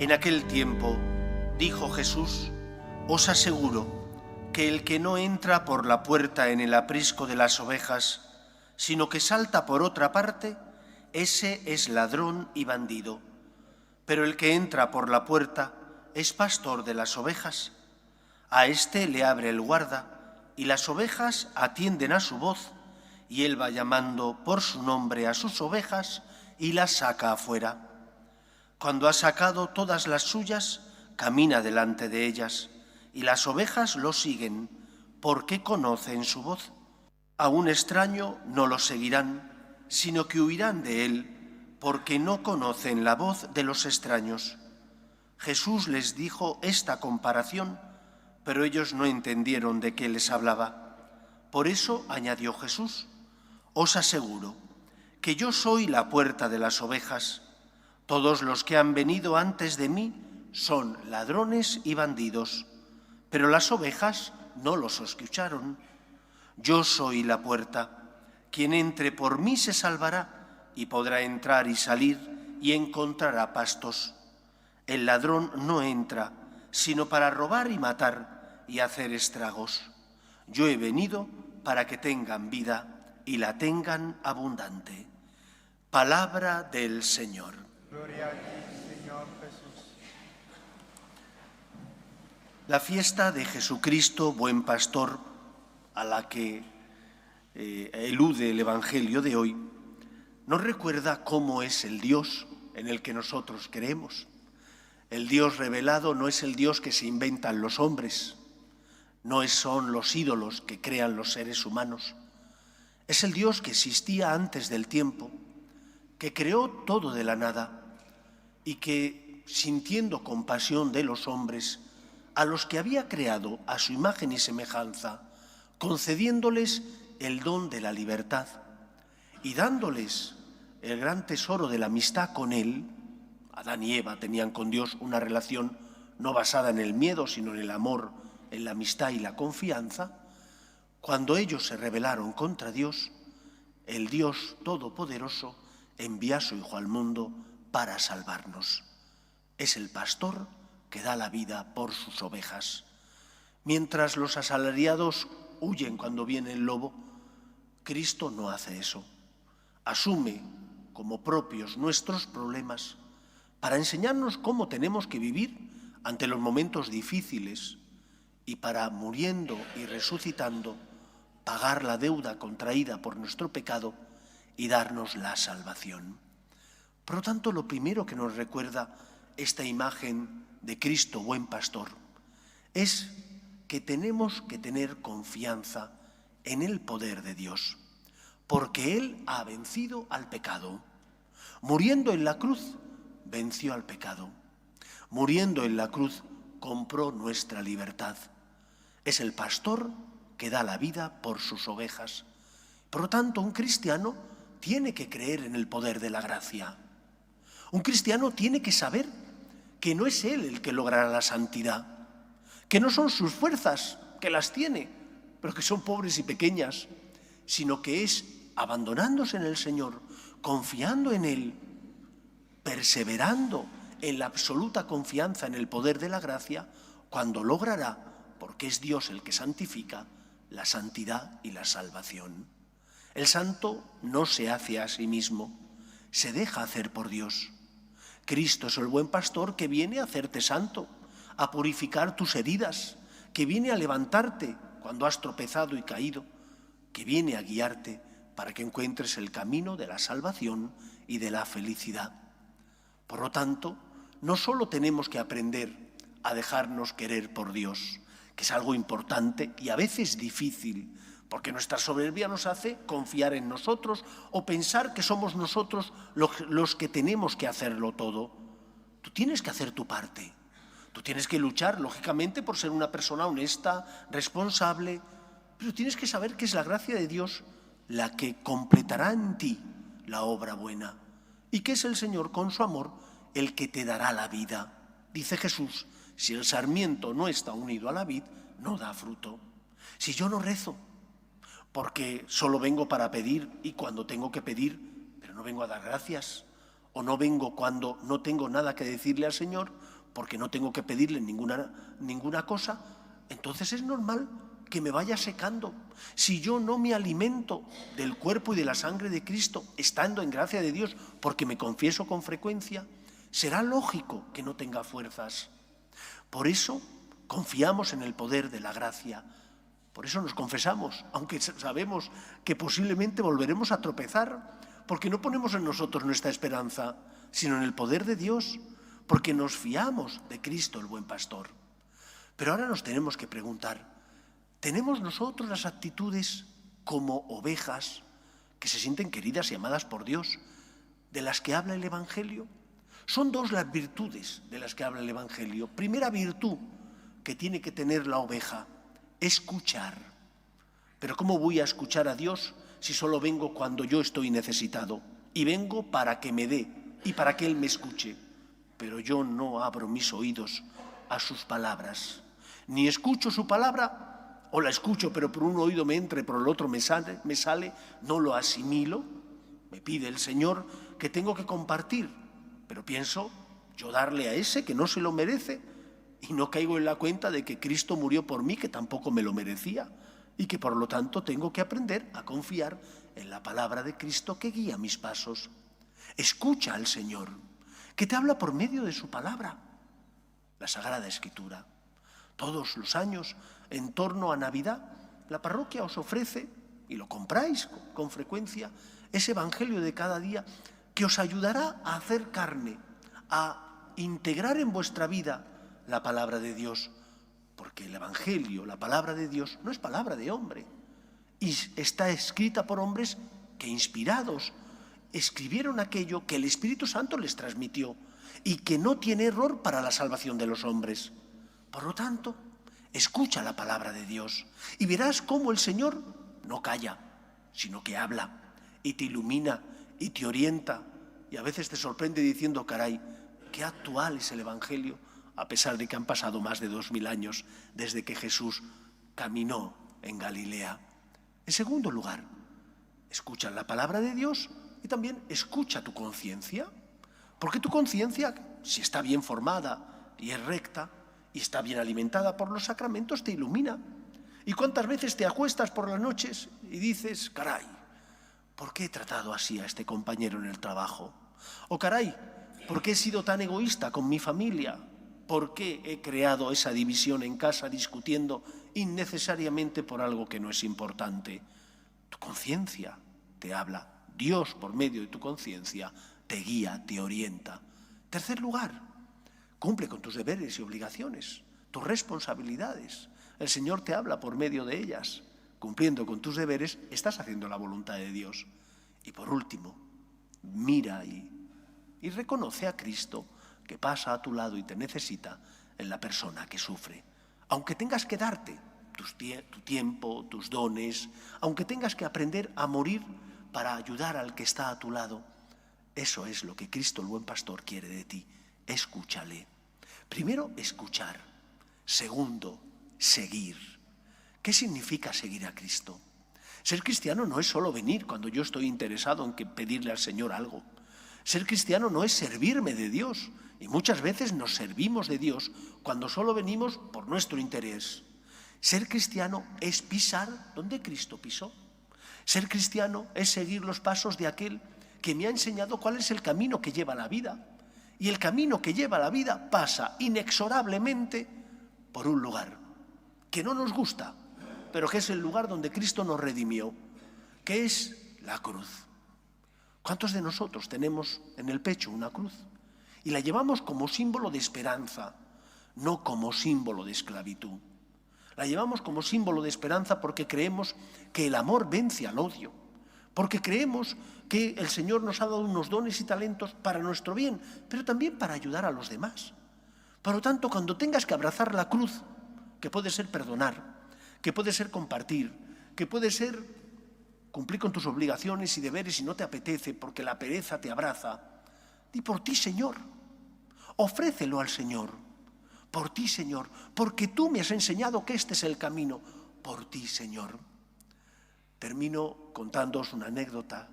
En aquel tiempo dijo Jesús: os aseguro que el que no entra por la puerta en el aprisco de las ovejas, sino que salta por otra parte, ese es ladrón y bandido. Pero el que entra por la puerta es pastor de las ovejas. A éste le abre el guarda, y las ovejas atienden a su voz, y él va llamando por su nombre a sus ovejas y las saca afuera. Cuando ha sacado todas las suyas, camina delante de ellas, y las ovejas lo siguen, porque conocen su voz. A un extraño no lo seguirán, sino que huirán de él, porque no conocen la voz de los extraños. Jesús les dijo esta comparación, pero ellos no entendieron de qué les hablaba. Por eso añadió Jesús: os aseguro que yo soy la puerta de las ovejas. Todos los que han venido antes de mí son ladrones y bandidos, pero las ovejas no los escucharon. Yo soy la puerta. Quien entre por mí se salvará y podrá entrar y salir y encontrará pastos. El ladrón no entra sino para robar y matar y hacer estragos. Yo he venido para que tengan vida y la tengan abundante. Palabra del Señor. Gloria a ti, Señor Jesús. La fiesta de Jesucristo, buen pastor, a la que elude el Evangelio de hoy, nos recuerda cómo es el Dios en el que nosotros creemos. El Dios revelado no es el Dios que se inventan los hombres, no son los ídolos que crean los seres humanos. Es el Dios que existía antes del tiempo, que creó todo de la nada y que, sintiendo compasión de los hombres, a los que había creado a su imagen y semejanza, concediéndoles el don de la libertad y dándoles el gran tesoro de la amistad con Él. Adán y Eva tenían con Dios una relación no basada en el miedo, sino en el amor, en la amistad y la confianza. Cuando ellos se rebelaron contra Dios, el Dios Todopoderoso envía a su Hijo al mundo para salvarnos. Es el pastor que da la vida por sus ovejas. Mientras los asalariados huyen cuando viene el lobo, Cristo no hace eso. Asume como propios nuestros problemas para enseñarnos cómo tenemos que vivir ante los momentos difíciles y para, muriendo y resucitando, pagar la deuda contraída por nuestro pecado y darnos la salvación. Por lo tanto, lo primero que nos recuerda esta imagen de Cristo, buen pastor, es que tenemos que tener confianza en el poder de Dios, porque Él ha vencido al pecado. Muriendo en la cruz, venció al pecado. Muriendo en la cruz, compró nuestra libertad. Es el pastor que da la vida por sus ovejas. Por lo tanto, un cristiano tiene que creer en el poder de la gracia. Un cristiano tiene que saber que no es él el que logrará la santidad, que no son sus fuerzas, que las tiene, pero que son pobres y pequeñas, sino que es abandonándose en el Señor, confiando en Él, perseverando en la absoluta confianza en el poder de la gracia, cuando logrará, porque es Dios el que santifica, la santidad y la salvación. El santo no se hace a sí mismo, se deja hacer por Dios. Cristo es el buen pastor que viene a hacerte santo, a purificar tus heridas, que viene a levantarte cuando has tropezado y caído, que viene a guiarte para que encuentres el camino de la salvación y de la felicidad. Por lo tanto, no solo tenemos que aprender a dejarnos querer por Dios, que es algo importante y a veces difícil, porque nuestra soberbia nos hace confiar en nosotros o pensar que somos nosotros los que tenemos que hacerlo todo. Tú tienes que hacer tu parte. Tú tienes que luchar, lógicamente, por ser una persona honesta, responsable, pero tienes que saber que es la gracia de Dios la que completará en ti la obra buena y que es el Señor, con su amor, el que te dará la vida. Dice Jesús: si el sarmiento no está unido a la vid, no da fruto. Si yo no rezo, porque solo vengo para pedir y cuando tengo que pedir, pero no vengo a dar gracias, o no vengo cuando no tengo nada que decirle al Señor, porque no tengo que pedirle ninguna cosa, entonces es normal que me vaya secando. Si yo no me alimento del cuerpo y de la sangre de Cristo, estando en gracia de Dios, porque me confieso con frecuencia, será lógico que no tenga fuerzas. Por eso confiamos en el poder de la gracia. Por eso nos confesamos, aunque sabemos que posiblemente volveremos a tropezar, porque no ponemos en nosotros nuestra esperanza, sino en el poder de Dios, porque nos fiamos de Cristo, el buen pastor. Pero ahora nos tenemos que preguntar, ¿tenemos nosotros las actitudes como ovejas que se sienten queridas y amadas por Dios, de las que habla el Evangelio? Son dos las virtudes de las que habla el Evangelio. Primera virtud que tiene que tener la oveja, escuchar. Pero ¿cómo voy a escuchar a Dios si solo vengo cuando yo estoy necesitado? Y vengo para que me dé y para que Él me escuche. Pero yo no abro mis oídos a sus palabras. Ni escucho su palabra, o la escucho pero por un oído me entra y por el otro me sale, no lo asimilo. Me pide el Señor que tengo que compartir, pero pienso yo darle a ese que no se lo merece, y no caigo en la cuenta de que Cristo murió por mí, que tampoco me lo merecía, y que por lo tanto tengo que aprender a confiar en la palabra de Cristo que guía mis pasos. Escucha al Señor, que te habla por medio de su palabra, la Sagrada Escritura. Todos los años, en torno a Navidad, la parroquia os ofrece, y lo compráis con frecuencia, ese Evangelio de cada día que os ayudará a hacer carne, a integrar en vuestra vida la palabra de Dios, porque el Evangelio, la palabra de Dios, no es palabra de hombre, y está escrita por hombres que, inspirados, escribieron aquello que el Espíritu Santo les transmitió y que no tiene error para la salvación de los hombres. Por lo tanto, escucha la palabra de Dios y verás cómo el Señor no calla, sino que habla y te ilumina y te orienta, y a veces te sorprende diciendo, caray, qué actual es el Evangelio, a pesar de que han pasado más de 2000 años desde que Jesús caminó en Galilea. En segundo lugar, escucha la palabra de Dios y también escucha tu conciencia, porque tu conciencia, si está bien formada y es recta y está bien alimentada por los sacramentos, te ilumina. ¿Y cuántas veces te acuestas por las noches y dices, caray, ¿por qué he tratado así a este compañero en el trabajo? O caray, ¿por qué he sido tan egoísta con mi familia? ¿Por qué he creado esa división en casa discutiendo innecesariamente por algo que no es importante? Tu conciencia te habla. Dios, por medio de tu conciencia, te guía, te orienta. Tercer lugar, cumple con tus deberes y obligaciones, tus responsabilidades. El Señor te habla por medio de ellas. Cumpliendo con tus deberes, estás haciendo la voluntad de Dios. Y por último, mira y reconoce a Cristo que pasa a tu lado y te necesita en la persona que sufre. Aunque tengas que darte tu tiempo, tus dones, aunque tengas que aprender a morir para ayudar al que está a tu lado, eso es lo que Cristo, el buen pastor, quiere de ti. Escúchale. Primero, escuchar. Segundo, seguir. ¿Qué significa seguir a Cristo? Ser cristiano no es solo venir cuando yo estoy interesado en pedirle al Señor algo. Ser cristiano no es servirme de Dios, y muchas veces nos servimos de Dios cuando solo venimos por nuestro interés. Ser cristiano es pisar donde Cristo pisó. Ser cristiano es seguir los pasos de aquel que me ha enseñado cuál es el camino que lleva a la vida. Y el camino que lleva a la vida pasa inexorablemente por un lugar que no nos gusta, pero que es el lugar donde Cristo nos redimió, que es la cruz. ¿Cuántos de nosotros tenemos en el pecho una cruz? Y la llevamos como símbolo de esperanza, no como símbolo de esclavitud. La llevamos como símbolo de esperanza porque creemos que el amor vence al odio, porque creemos que el Señor nos ha dado unos dones y talentos para nuestro bien, pero también para ayudar a los demás. Por lo tanto, cuando tengas que abrazar la cruz, que puede ser perdonar, que puede ser compartir, que puede ser cumplir con tus obligaciones y deberes si no te apetece porque la pereza te abraza, di por ti, Señor, ofrécelo al Señor, por ti, Señor, porque tú me has enseñado que este es el camino, por ti, Señor. Termino contándoos una anécdota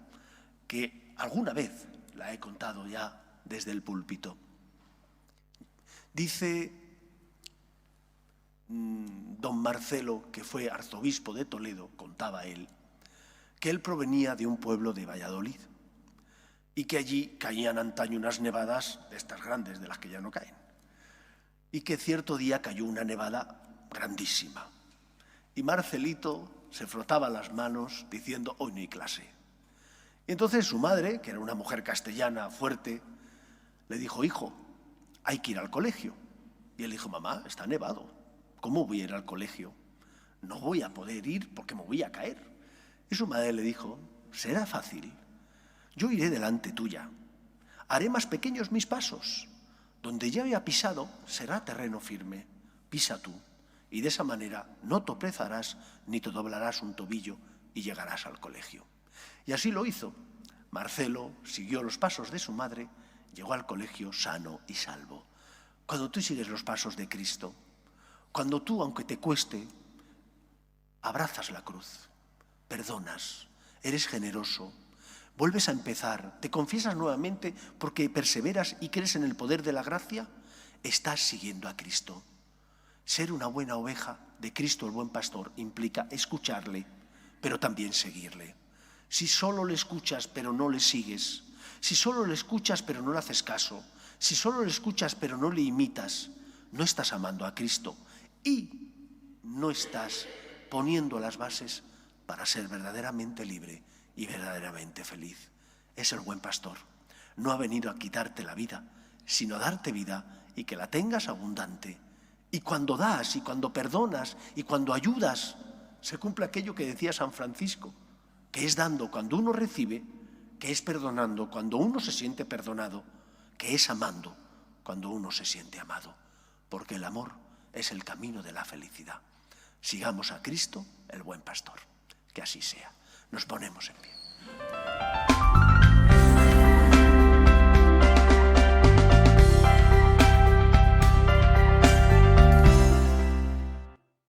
que alguna vez la he contado ya desde el púlpito. Dice don Marcelo, que fue arzobispo de Toledo, contaba él, que él provenía de un pueblo de Valladolid y que allí caían antaño unas nevadas de estas grandes, de las que ya no caen, y que cierto día cayó una nevada grandísima. Y Marcelito se frotaba las manos diciendo: hoy no hay clase. Y entonces su madre, que era una mujer castellana fuerte, le dijo: hijo, hay que ir al colegio. Y él dijo: mamá, está nevado, ¿cómo voy a ir al colegio? No voy a poder ir porque me voy a caer. Y su madre le dijo: será fácil, yo iré delante tuya, haré más pequeños mis pasos, donde ya haya pisado será terreno firme, pisa tú, y de esa manera no tropezarás ni te doblarás un tobillo y llegarás al colegio. Y así lo hizo. Marcelo siguió los pasos de su madre, llegó al colegio sano y salvo. Cuando tú sigues los pasos de Cristo, cuando tú, aunque te cueste, abrazas la cruz, perdonas, eres generoso, vuelves a empezar, te confiesas nuevamente porque perseveras y crees en el poder de la gracia, estás siguiendo a Cristo. Ser una buena oveja de Cristo el buen pastor implica escucharle, pero también seguirle. Si solo le escuchas pero no le sigues, si solo le escuchas pero no le haces caso, si solo le escuchas pero no le imitas, no estás amando a Cristo y no estás poniendo las bases para ser verdaderamente libre y verdaderamente feliz. Es el buen pastor. No ha venido a quitarte la vida, sino a darte vida y que la tengas abundante. Y cuando das, y cuando perdonas, y cuando ayudas, se cumple aquello que decía San Francisco, que es dando cuando uno recibe, que es perdonando cuando uno se siente perdonado, que es amando cuando uno se siente amado. Porque el amor es el camino de la felicidad. Sigamos a Cristo, el buen pastor. Que así sea. Nos ponemos en pie.